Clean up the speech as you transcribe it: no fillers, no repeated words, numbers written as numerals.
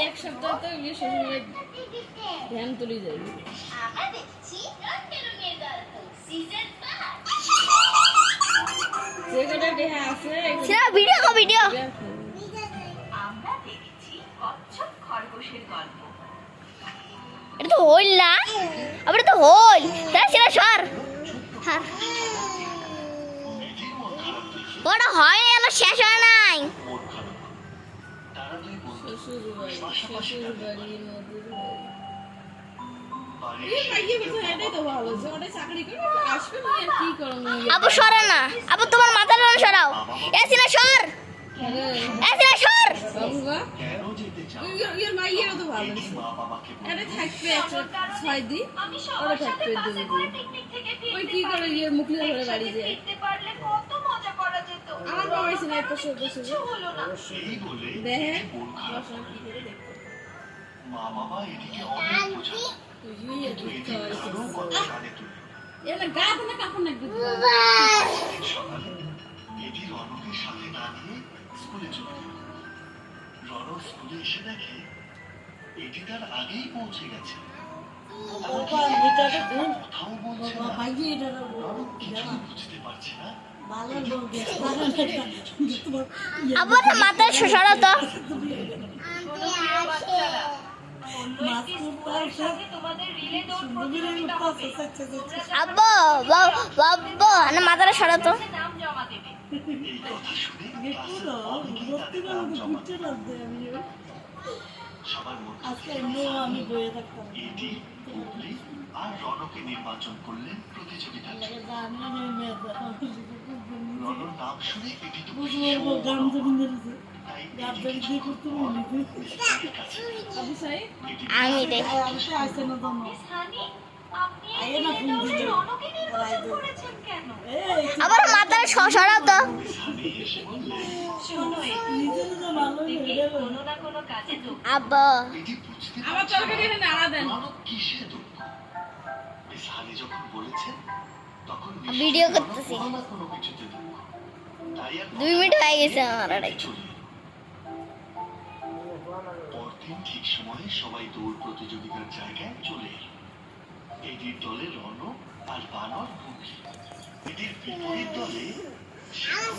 এক সপ্তাহ তো গিয়ে শ্বশুরের ধ্যান তুলে যাবে। আমরা দেখছি রঙের গল্প সিজন 5 যে কটা দেহা আছে সেটা ভিডিও কো ভিডিও আমরা দেখছি কচ্ছপ খরগোশের গল্প। এটা তো হইল না আবার তো হইল তাই সেটা সর হ্যাঁ ওটা হয় না আমার শেষ হয় নাই শ্বশুর বাড়ি মধুর বাড়ি এই ভাইয়ে কথা এটাই তো ভালো যে ওটা চাকরি করে আসবে না আর কি করব আবু সরে না আবু তোমার মাথার রং সরাও এসিনা সর এসিনা সর বাবুবা ইয়ার মাইয়েরও তো ভালো এটা থাকবে 106 দিন ওরা থাকবে 2 দিন ওই কি করে ইয়ে মুখলে ধরে বাড়ি যায় দেখতে পারলে কত মজা করা যেত। আমার বাবা এসে না একটা সব বসে হলো না দেখে পড়াশোনা কি করে দেখতে মা বাবা এদিকে অনেক বোঝায় তুই কিন্তু এদিকে আরো কত কানে তুলে এলা গায়ে না কাপড় নাকি সকালে এটি রনকে সাথে না নিয়ে স্কুলে চলে গেল। রন স্কুলে এসে দেখে এটি তার আগেই পৌঁছে গেছে। কোথাও বলছে না, রন কিছুই বুঝতে পারছে না। আবু না মাথার সরাও তো বাচ্চারা অন্য একটি স্কুলের সাথে তোমাদের রিলে দৌড় প্রতিযোগিতা হবে। আব্বু বাবু না মাথার সরাও তো নাম জমা দেবে। এই কথা শুনে ক্লাসের অনেকেই তাদের নাম জমা দিল। সবার মধ্যে এটি বুবলি আর রনকে নির্বাচন করলেন প্রতিযোগিতার জন্য। রনর নাম শুনে এটি তো তাই এটিকে স্কুলের কাছে আবু সাহেব এটি আমি দেখ মিস হানি, আপনি এই রিলে দৌড়ে রনকে নির্বাচন করেছেন কেন? আবার মাথার সরাও তো স্থানে এসে বললেন শোনো দেখি কোনো না কোনো কাজে যোগ আব্বু এটি বুঝতে আমার পারছে তরকারি এখানে আলাদা দেন রন কিসে দুঃখ। মিস হানি যখন বলেছেন তখন ভিডিও নিশ্চয়ই রন করতেছি। কোনো না কোনো কিছুতে দুঃখ। তাই আর 2 মিনিট হয়ে গেছে আমার আড়াই চলে এলো। পরদিন ঠিক সময়ে সবাই দৌড় প্রতিযোগিতার জায়গায় চলে এলো। এটির দলে রন আর বানর বুবলি। এটির বিপরীত দলে